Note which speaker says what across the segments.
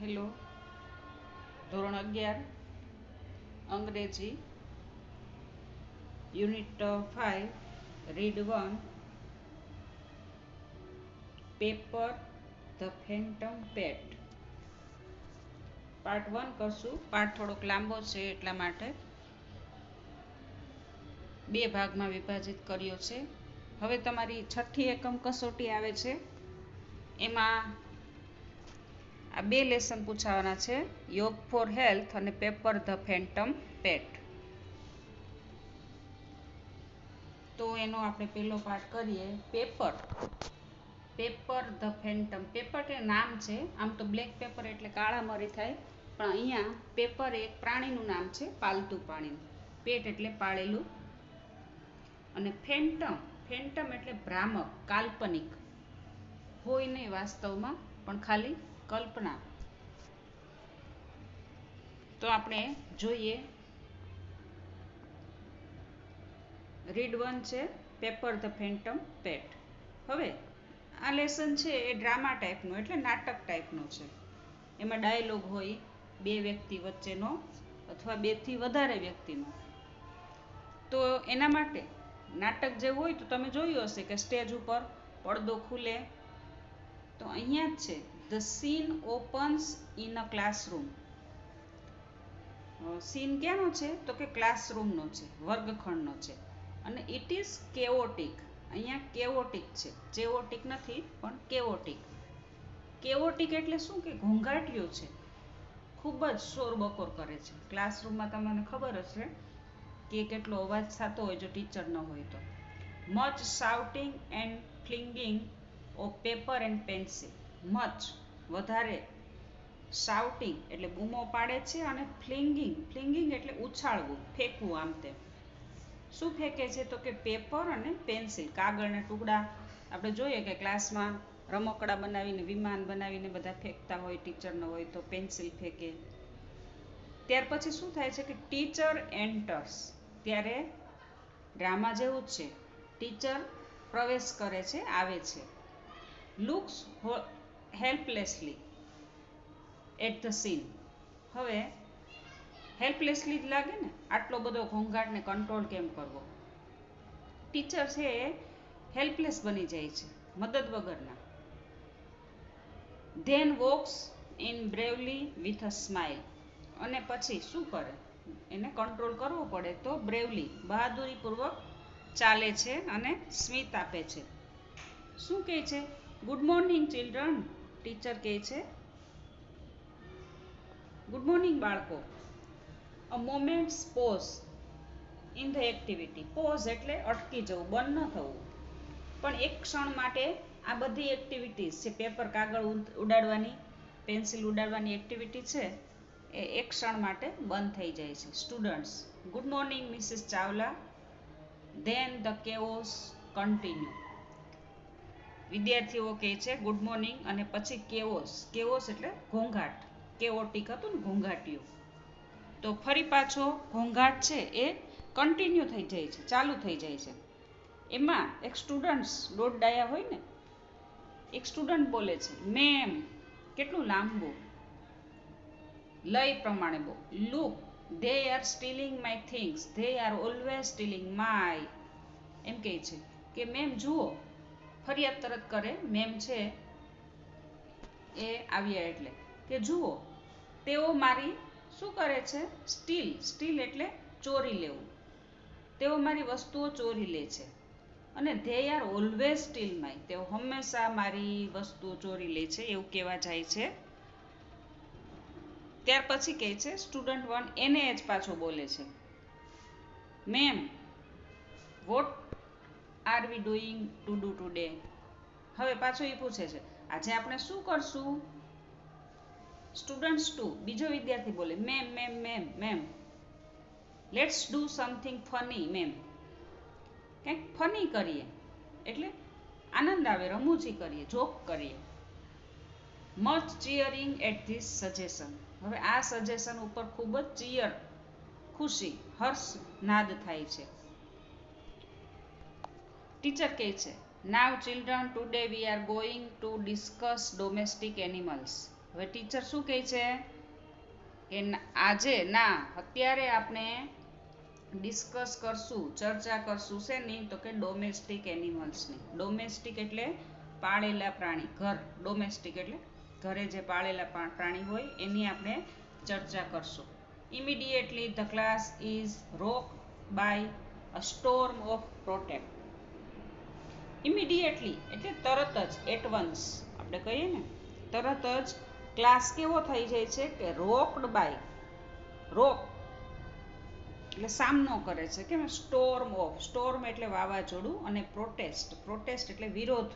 Speaker 1: દાખલો ધોરણ 11 અંગ્રેજી unit 5 read 1 paper the phantom pet. Part 1 કરશું. પાર્ટ થોડોક લાંબો છે એટલા માટે બે ભાગમાં વિભાજિત કર્યો છે. હવે તમારી છઠ્ઠી એકમ કસોટી આવે છે, એમાં આ બે લેસન પૂછાવાના છે, યોગ ફોર હેલ્થ અને પેપર ધ ફેન્ટમ પેટ. તો એનો આપણે પહેલો પાઠ કરીએ. Paper the phantom. પેપર એ નામ છે, આમ તો બ્લેક પેપર એટલે કાળા મરી થાય, પણ અહીંયા પેપર એક પ્રાણીનું નામ છે, પાલતુ પ્રાણીનું. પેટ એટલે પાળેલું. અને ફેન્ટમ એટલે ભ્રામક, કાલ્પનિક, હોય નહીં વાસ્તવમાં, પણ ખાલી કલ્પના. તો આપણે જોઈએ. રીડ 1 છે પેપર ધ ફેન્ટમ પેટ. હવે આ લેસન છે એ ડ્રામા ટાઈપનો એટલે નાટક ટાઈપનો છે. એમાં ડાયલોગ હોય, બે વ્યક્તિ વચ્ચેનો અથવા બેથી વધારે વ્યક્તિનો. તો એના માટે નાટક જે હોય તો તમે જોયું હશે કે સ્ટેજ ઉપર પડદો ખુલે. તો અહીંયા જ છે, the scene opens in a classroom. Scene ક્યાંનો છે તો કે ક્લાસરૂમનો છે, વર્ગખંડનો છે. અને ઇટ ઇઝ કેઓટિક. અહીંયા કેઓટિક છે, ચેઓટિક નથી પણ કેઓટિક. કેઓટિક એટલે શું કે ઘોંઘાટિયું છે, ખૂબ જ શોરબકોર કરે છે. ક્લાસરૂમમાં તમને ખબર હશે કે કેટલો અવાજ થતો હોય જો ટીચર ન હોય તો. Much shouting and flinging of paper and pencil. Much વધારે, શાઉટિંગ એટલે બૂમો પાડે છે, અને ફ્લિંગિંગ એટલે ઉછાળવું, ફેંકવું આમ તેમ. શું ફેંકે છે તો કે પેપર અને પેન્સિલ, કાગળના ટુકડા. આપણે જોઈએ કે ક્લાસમાં રમકડા બનાવીને, વિમાન બનાવીને બધા ફેંકતા હોય, ટીચર ન હોય તો પેન્સિલ ફેંકે. ત્યાર પછી શું થાય છે કે ટીચર એન્ટર્સ. ત્યારે ડ્રામા જેવું જ છે, ટીચર પ્રવેશ કરે છે, આવે છે. Looks helplessly at the scene. હવે હેલ્પલેસલી જ લાગે ને, આટલો બધો ઘોંઘાટને કંટ્રોલ કેમ કરવો. ટીચર છે એ હેલ્પલેસ બની જાય છે, મદદ વગરના. Then walks in bravely with a smile. અને પછી શું કરે, એને કંટ્રોલ કરવો પડે તો બ્રેવલી, બહાદુરીપૂર્વક ચાલે છે અને સ્મિત આપે છે. શું કહે છે? Good morning children. ટીચર કહે છે ગુડ મોર્નિંગ બાળકો. A moment's pause in the activity. Pause એટલે અટકી જવું, બંધ ન થવું. પણ એક ક્ષણ માટે આ બધી એક્ટિવિટીઝ છે, પેપર કાગળ ઉડાડવાની, પેન્સિલ ઉડાડવાની એક્ટિવિટી છે, એ એક ક્ષણ માટે બંધ થઈ જાય છે. Students. Good morning Mrs Chawla. Then the chaos continue. વિદ્યાર્થીઓ કહે છે ગુડ મોર્નિંગ, અને પછી કેઓસ એટલે ઘોંઘાટ. કેઓટિક હતું ને, ઘોંઘાટિયું. તો ફરી પાછો ઘોંઘાટ છે એ કન્ટિન્યુ થઈ જાય છે, ચાલુ થઈ જાય છે. એમાં એક સ્ટુડન્ટ્સ દોડડાયા હોય ને, એક સ્ટુડન્ટ બોલે છે મેમ. કેટલું લાંબુ, લય પ્રમાણે બો. Look, they are stealing my things. They are always stealing my. એમ કહે છે કે મેમ જુઓ. ફરિયાદ તરત કરે મેમ છે એ આવ્યા એટલે કે જુઓ, તેઓ મારી શું કરે છે? સ્ટીલ એટલે ચોરી લેવું. તેઓ મારી વસ્તુઓ ચોરી લે છે. અને they are always steel my. તેઓ હંમેશા મારી વસ્તુઓ ચોરી લે છે, એવું કહેવા જાય છે. ત્યાર પછી કહે છે સ્ટુડન્ટ 1 એને જ પાછો બોલે છે ma'am, what are we doing to do today. હવે પાછો એ પૂછે છે આજે આપણે શું કરશું? સ્ટુડન્ટ્સ 2 બીજો વિદ્યાર્થી બોલે ma'am let's do something funny. Ma'am, કંઈક ફની કરીએ, એટલે આનંદ આવે, રમૂજી કરીએ, જોક કરીએ. Much cheering at this suggestion. હવે આ સજેશન ઉપર ખૂબ જ ચીયર, ખુશી, હર્ષ નાદ થાય છે. ટીચર કહે છે now children, today we are going to discuss domestic animals. હવે ટીચર શું કહે છે કે આજે ના અત્યારે આપણે ડિસ્કસ કરશું, ચર્ચા કરશું શેની? તો કે ડોમેસ્ટિક એનિમલ્સની. ડોમેસ્ટિક એટલે પાળેલા પ્રાણી, ઘર. ડોમેસ્ટિક એટલે ઘરે જે પાળેલા પ્રાણી હોય એની આપણે ચર્ચા કરશું. Immediately the class is rocked by a storm of protest. Immediately એટલે તરત જ, એટ વન્સ આપણે કહીએ ને, તરત જ ક્લાસ કેવો થઈ જાય છે કે રોક્ડ બાય, રોક એટલે સામનો કરે છે, કેમ? સ્ટોર્મ ઓફ, સ્ટોર્મ એટલે વાવાઝોડું, અને પ્રોટેસ્ટ, પ્રોટેસ્ટ એટલે વિરોધ,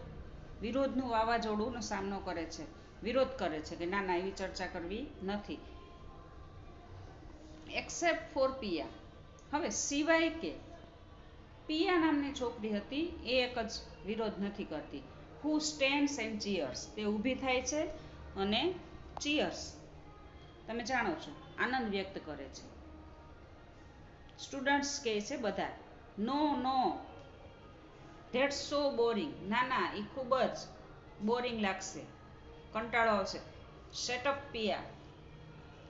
Speaker 1: વિરોધનું વાવાઝોડુંનો સામનો કરે છે, વિરોધ કરે છે કે ના ના એવી ચર્ચા કરવી નથી. એક્સેપ્ટ ફોર પિયા. હવે સિવાય કે પિયા નામની છોકરી હતી એ એક જ વિરોધ નથી કરતી. હુ સ્ટેન્ડ્સ એન્ડ ચીયર્સ, તે ઊભી થાય છે અને ચીયર્સ, તમે જાણો છો, આનંદ વ્યક્ત કરે છે. સ્ટુડન્ટ્સ કહે છે બધા, નો નો ધેટ્સ સો બોરિંગ, ના ના એ ખૂબ જ બોરિંગ લાગશે, કંટાળો આવશે. શટ અપ પિયા,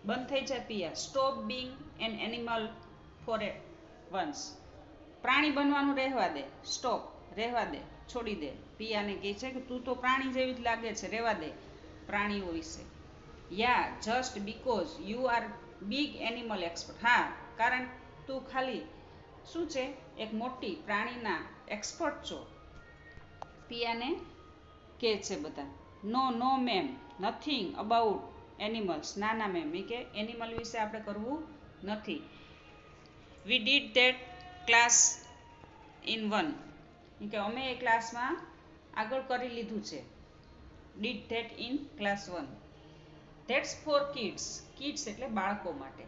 Speaker 1: બંધ થઈ જાય Piya. Stop being an animal for a once, પ્રાણી બનવાનું રહેવા દે. સ્ટોપ, રહેવા દે, છોડી દે. પિયાને કહે છે કે તું તો પ્રાણી જેવી જ લાગે છે, રહેવા દે પ્રાણીઓ વિશે. Yeah just because you are big animal expert, હા કારણ તું ખાલી શું છે, એક મોટી પ્રાણીના એક્સપર્ટ છો. પિયાને કહે છે બધા, નો નો મેમ, નથિંગ અબાઉટ એનિમલ્સ, ના ના મેમ, એ કે એનિમલ વિશે આપણે કરવું નથી. We did that class in one, કે અમે એ ક્લાસમાં આગળ કરી લીધું છે. Did that in class 1. That's four kids, kids એટલે બાળકો માટે.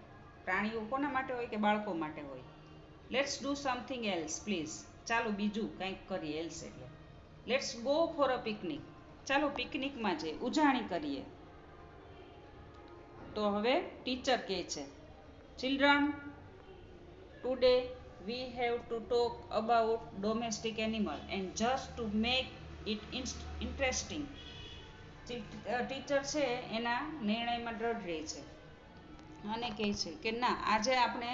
Speaker 1: પ્રાણીઓ કોના માટે હોય? કે બાળકો માટે હોય. Let's do something else please, ચાલો બીજું કંઈક કરીએ. એલ્સ એટલે let's go for a picnic, ચાલો પિકનિકમાં જઈએ, ઉજાણી કરીએ. તો હવે ટીચર કહે છે, children today we have to talk about domestic animal and just to make it interesting. Teacher છે એના નિર્ણયમાં દ્રઢ રહે છે અને કહે છે કે ના આજે આપણે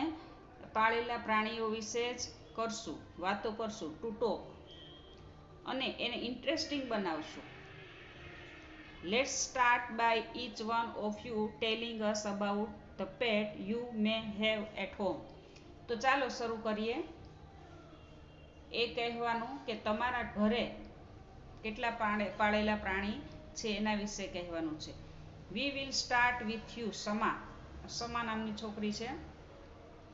Speaker 1: પાળેલા પ્રાણીઓ વિશે જ કરશું, વાતો કરશું, ટુ ટોક, અને એને ઇન્ટરેસ્ટિંગ બનાવશું. Let's start by each one of you telling us about the pet you may have at home. તો ચાલો શરૂ કરીએ એ કહેવાનું કે તમારા ઘરે કેટલા પાળેલા પ્રાણી છે એના વિશે કહેવાનું છે. We will start with you Sama. Sama નામની છોકરી છે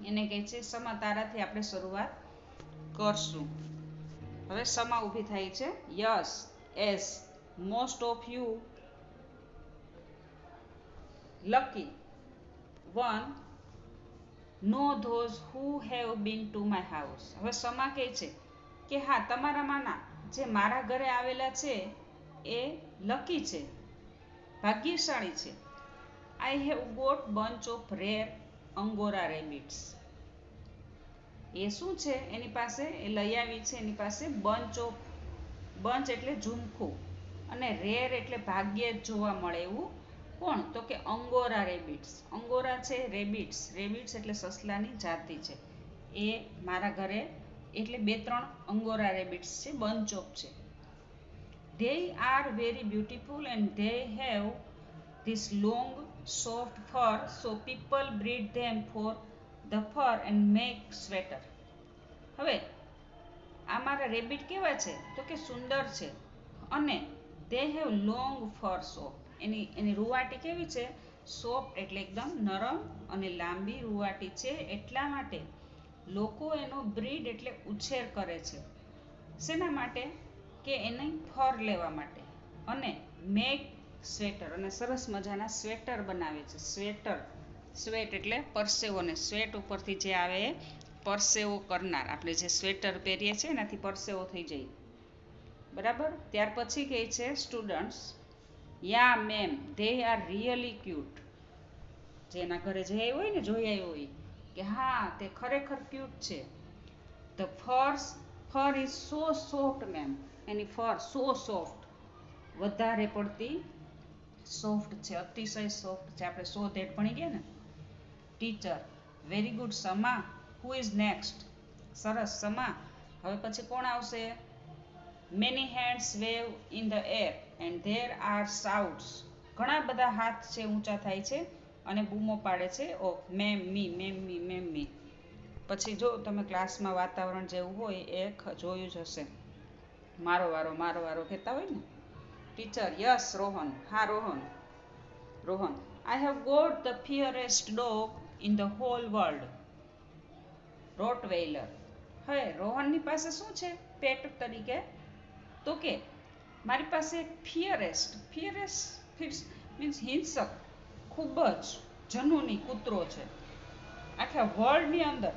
Speaker 1: એને કહે છે, સમા તારાથી આપણે શરૂઆત કરશું. હવે સમા ઊભી થાય છે. Yes as most of you lucky one know those who have been to my house. હવે સમા કહે છે કે હા તમારામાંના જે મારા ઘરે આવેલા છે એ લકી છે, ભાગ્યશાળી છે. I have got bunch of rare angora rabbits. એ શું છે એની પાસે? એ લઈ આવી છે એની પાસે બંચ ઓફ, બંચ એટલે ઝુમખું, અને રેર એટલે ભાગ્યે જ જોવા મળે એવું. કોણ? તો કે અંગોરા રેબિટ્સ. અંગોરા છે રેબિટ્સ, રેબિટ્સ એટલે સસલાની જાતિ છે. એ મારા ઘરે એટલે 2-3 અંગોરા રેબિટ્સ છે, બંચ ઓફ છે. They are very beautiful and they have this long soft fur, so people breed them for the fur and make sweater. હવે આ મારા રેબિટ કેવા છે? તો કે સુંદર છે, અને they have long fur, soft, એની રૂવાટી કેવી છે? સોફ્ટ એટલે એકદમ નરમ અને લાંબી રૂવાટી છે. એટલા માટે લોકો એનો બ્રીડ એટલે ઉછેર કરે છે. શેના માટે? કે એને ફર લેવા માટે. અને મેક સ્વેટર, અને સરસ મજાના સ્વેટર બનાવે છે. સ્વેટર, સ્વેટ એટલે પરસેવો, ને સ્વેટ ઉપરથી જે આવે એ પરસેવો કરનાર. આપણે જે સ્વેટર પહેરીએ છીએ એનાથી પરસેવો થઈ જાય, બરાબર. ત્યાર પછી કહે છે students, yeah ma'am they are really cute. જેના ઘરે જે આવ્યો હોય ને, જોઈ આવ્યો હોય કે હા તે ખરેખર ક્યુટ છે. The fur is so soft ma'am, એની ફર સો સોફ્ટ, વધારે પડતી સોફ્ટ છે, અતિશય સોફ્ટ છે. આપણે સો ધેટ ભણી ગયા ને. Teacher very good. Sama. Who is next? સરસ સમા. હવે પછી કોણ આવશે? Many hands wave in the air and there are shouts. ઘણા બધા હાથ છે ઊંચા થાય છે અને બૂમો પાડે છે of ma'am me ma'am me ma'am me. પછી જો તમે ક્લાસમાં વાતાવરણ જેવું હોય એ જોયું જ હશે. મારો વારો કહેતા હોય ને. Teacher yes Rohan. હા Rohan. Rohan I have got the fiercest dog in the whole world. Rottweiler. હવે રોહનની પાસે શું છે પેટ તરીકે? તો કે મારી પાસે એક ફિયરેસ્ટ મીન્સ હિંસક, ખૂબ જ જનૂની કૂતરો છે. આખા વર્લ્ડની અંદર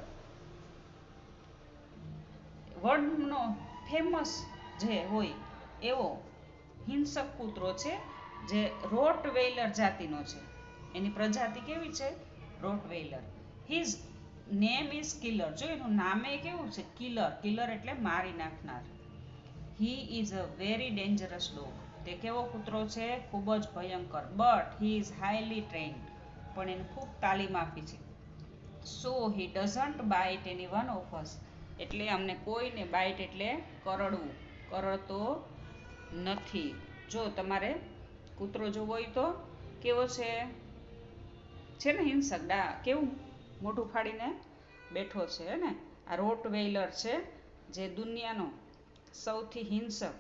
Speaker 1: વર્લ્ડનો ફેમસ જે હોય એવો હિંસક કૂતરો છે જે રોટવેઇલર જાતિનો છે. એની પ્રજાતિ કેવી છે? Rottweiler. His name is killer. જો એનું નામે કેવું છે? કિલર. કિલર એટલે મારી નાખનાર. He is a very dangerous dog. તે કેવો કૂતરો છે? ખૂબ જ ભયંકર. But he is highly trained. પણ એને ખૂબ તાલીમ આપી છે. So he doesn't bite any one of us. એટલે અમને કોઈને બાઇટ એટલે કરડવું, કરડતો નથી. જો તમારે કૂતરો જોવો હોય તો કેવો છે ને હિંસક. કેવું મોઢું ફાડીને બેઠો છે ને. આ રોટવેઇલર છે જે દુનિયાનો સૌથી હિંસક,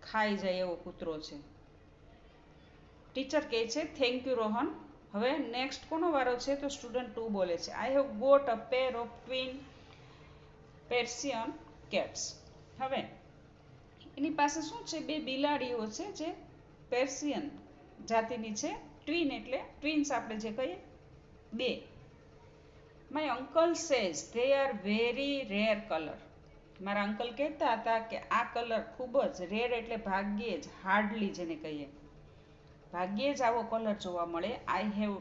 Speaker 1: ખાઈ જાય એવો કૂતરો છે. ટીચર કહે છે થેન્ક યુ રોહન. હવે નેક્સ્ટ કોનો વારો છે? તો સ્ટુડન્ટ 2 બોલે છે I have got a pair of twin Persian cats. હવે એની પાસે શું છે? બે બિલાડીઓ છે જે પર્શિયન જાતિની છે. ટ્વિન એટલે ટ્વિન્સ આપણે જે કહીએ બે. My uncle says they are very rare colour. મારા અંકલ કહેતા હતા કે આ કલર ખૂબ જ રેર એટલે ભાગ્યે જ, હાર્ડલી જેને કહીએ, ભાગ્યે જ આવો કલર જોવા મળે. I have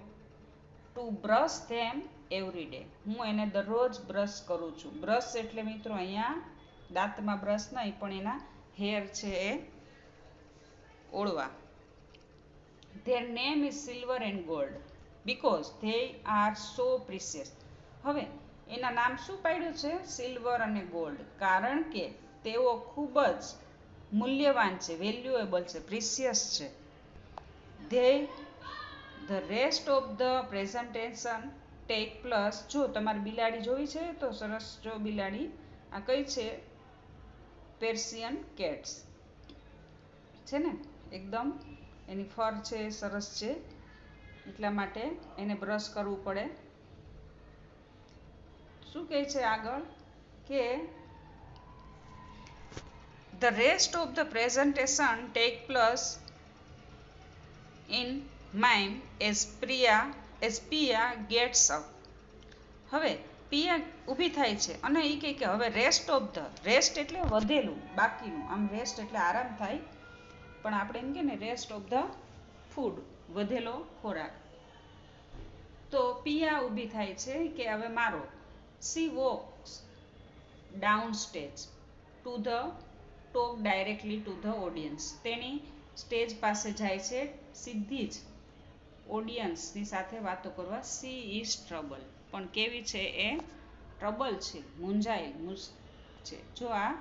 Speaker 1: to brush them every day. હું એને દરરોજ બ્રશ કરું છું. બ્રશ એટલે મિત્રો અહીંયા દાંતમાં બ્રશ નહીં પણ એના હેર છે એ ઓળવા. Their name is silver and gold because they are so precious. હવે એના નામ શું પાડ્યું છે? સિલ્વર અને ગોલ્ડ. કારણ કે તેઓ ખૂબ જ મૂલ્યવાન છે, વેલ્યુએબલ છે, પ્રિસિયસ છે. The rest of the presentation take place. જો તમારે બિલાડી જોઈ છે તો સરસ. જો બિલાડી આ કઈ છે? પર્શિયન કેટ્સ છે ને. એકદમ એની ફર છે સરસ છે, એટલા માટે એને બ્રશ કરવું પડે. શું કહે છે આગળ? કે the rest of the presentation take place in mime as Piya gets up. હવે પિયા ઊભી થાય છે અને એ કહે કે હવે રેસ્ટ ઓફ ધ. રેસ્ટ એટલે વધેલું, બાકીનું. આમ રેસ્ટ એટલે આરામ થાય, પણ આપણે એમ કે ને રેસ્ટ ઓફ ધ ફૂડ, વધેલો ખોરાક. તો પિયા ઊભી થાય છે કે હવે મારો. C walks down stage to the talk directly to the audience. તેણી સ્ટેજ પાસે જાય છે સીધી જ ઓડિયન્સની સાથે વાતો કરવા. She is trouble. પણ કેવી છે એ? ટ્રબલ છે, મૂંઝાયેલ છે. જો આ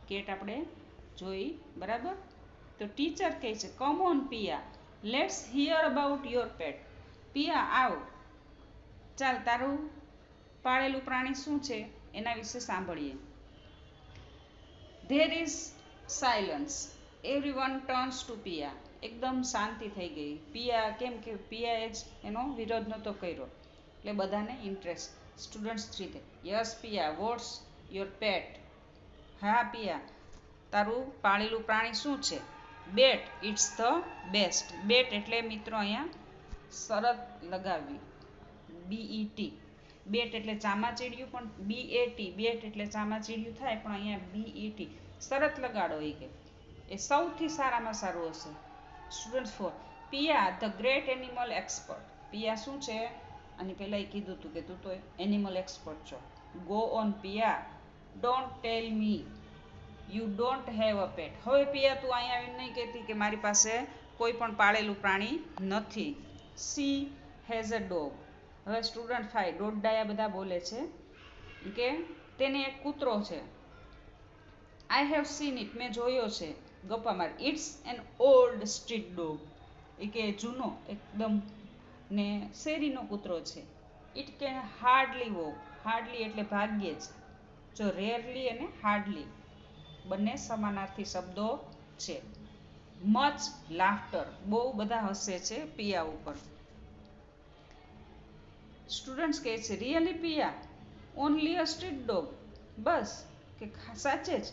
Speaker 1: કેટ આપણે જોઈ, બરાબર. તો ટીચર કહે છે come on Piya, let's hear about your pet. Piya આવ, ચાલ તારું પાળેલું પ્રાણી શું છે એના વિશે સાંભળીએ. There is silence. Everyone turns to Piya. એકદમ શાંતિ થઈ ગઈ. પિયા, કેમ કે પિયાએ જ એનો વિરોધ નહોતો કર્યો એટલે બધાને interest. Students 3 yes Piya what's your pet. હા પિયા, તારું પાળેલું પ્રાણી શું છે? Bet it's the best. Bet એટલે મિત્રો અહીંયા શરત લગાવવી, BET. બેટ એટલે ચામાચીડિયું, પણ BAT, બેટ એટલે ચામાચીડિયું થાય પણ અહીંયા BET, શરત લગાડો એ કે એ સૌથી સારામાં સારું હશે. Student 4 Piya the great animal expert. Piya શું છે? અને પહેલાં એ કીધું હતું કે તું તો એનિમલ એક્સપર્ટ છો. Go on Piya, don't tell me you don't have a pet. હવે પિયા તું અહીંયા આવીને નહીં કહેતી કે મારી પાસે કોઈ પણ પાળેલું પ્રાણી નથી. She has a dog. હવે સ્ટુડન્ટ 5 દોડડાયા બધા બોલે છે કે તેને એક કૂતરો છે. I have seen it. મેં જોયો છે. ગપ્પા માર. It's an old street dog. એ કે જૂનો એકદમ ને શેરીનો કૂતરો છે. It can hardly walk. Hardly એટલે ભાગ્યે જ. જો રેરલી અને હાર્ડલી બંને સમાનાર્થી શબ્દો છે. Much laughter. બહુ બધા હસે છે પિયા ઉપર. સ્ટુડન્ટ્સ કહે છે really Piya only a street dog. બસ કે સાચે જ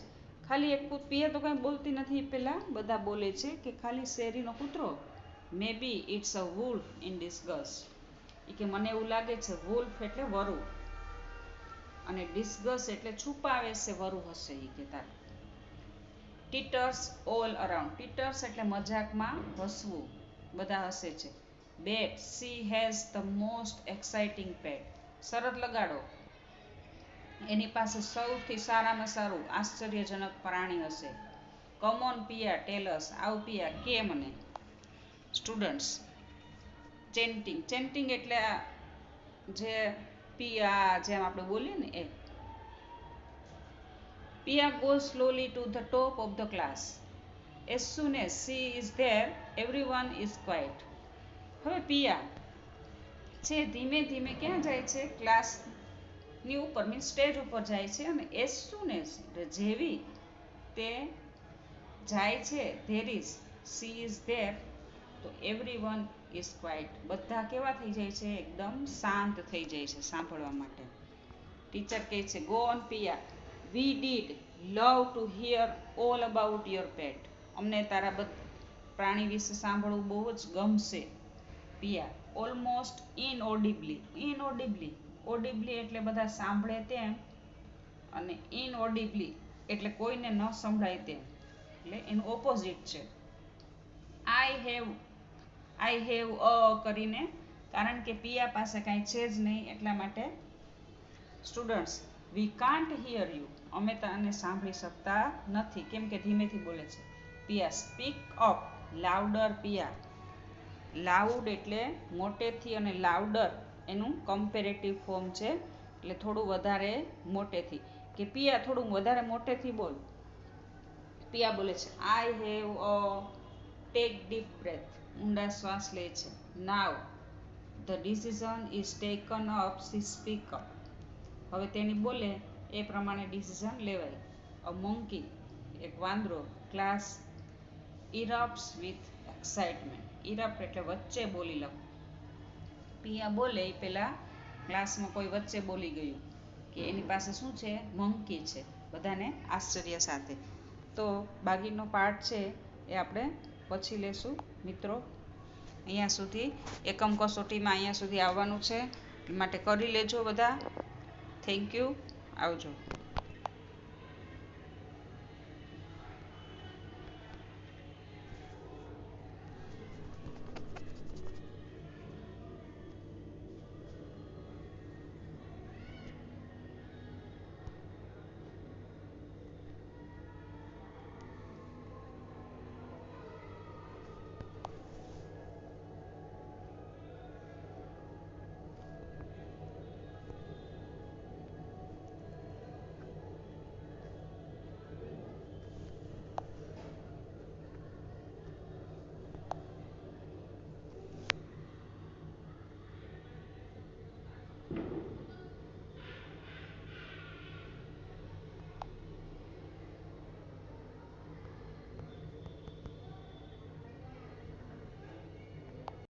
Speaker 1: ખાલી એક પિયા તો કંઈ બોલતી નથી. પેલા બધા બોલે છે કે ખાલી શેરીનો કૂતરો. મે બી ઇટ્સ અ વુલ્ફ ઇન ડિસ્ગસ્ટ. એ કે મને એવું લાગે છે વુલ્ફ એટલે વરુ અને ડિસ્ગસ્ટ એટલે છુપાવે છે વરુ હશે. એ કે તાર. ટીટર્સ ઓલ અરાઉન્ડ. ટીટર્સ એટલે મજાકમાં હસવું. બધા હસે છે. Bet. She has the most exciting pet. શરત લગાડો. એની પાસે સૌથી સારામાં સારું આશ્ચર્યજનક પ્રાણી હશે. કમ ઓન પિયા ટેલ અસ. આવ પિયા કે મને. Students chanting. ચેન્ટિંગ એટલે જે પિયા જેમ આપણે બોલીએ ને એ. પિયા goes slowly to the top of the class. As soon as she is there, everyone is quiet. હવે પિયા છે ધીમે ધીમે ક્યાં જાય છે? ક્લાસની ઉપર મીન્સ સ્ટેજ ઉપર જાય છે. અને as soon as જેવી તે જાય છે there is, she is there, તો everyone is quiet. બધા કેવા થઈ જાય છે? એકદમ શાંત થઈ જાય છે સાંભળવા માટે. ટીચર કહે છે go on Piya. We did love to hear all about your pet. અમને તારા પ્રાણી વિશે સાંભળવું બહુ જ ગમશે. પિયા ઓલમોસ્ટ ઇનઓડિબલી. ઇનઓડિબલી ઓડિબલી એટલે બધા સાંભળે તેમ અને ઇનઓડિબલી એટલે કોઈને ન સંભળાય તેમ. એટલે એનું ઓપોઝિટ છે. આઈ હેવ અ કરીને, કારણ કે પિયા પાસે કાંઈ છે જ નહીં એટલા માટે. Students we can't here you. અમે તને સાંભળી શકતા નથી. કેમ કે ધીમેથી બોલે છે. પિયા સ્પીક અપ લાઉડર. પિયા લાઉડ એટલે મોટેથી અને લાઉડર એનું કમ્પેરેટિવ ફોર્મ છે એટલે થોડું વધારે મોટેથી. કે પિયા થોડું વધારે મોટેથી બોલ. પિયા બોલે છે I have a. Take deep breath. ઊંડા શ્વાસ લે છે. Now the decision is taken up. She speak up. હવે તેની બોલે એ પ્રમાણે ડિસિઝન લેવાય. અ મંકી એક વાંદરો. Class erupts with excitement. Erupt એટલે વચ્ચે બોલી લખ. પિયા બોલે એ પહેલાં ક્લાસમાં કોઈ વચ્ચે બોલી ગયું કે એની પાસે શું છે? મંકી છે. બધાને આશ્ચર્ય સાથે. તો બાકીનો પાર્ટ છે એ આપણે પછી લેશું મિત્રો. અહીંયા સુધી એકમ કસોટીમાં અહીંયા સુધી આવવાનું છે માટે કરી લેજો બધા. Thank you. આવજો.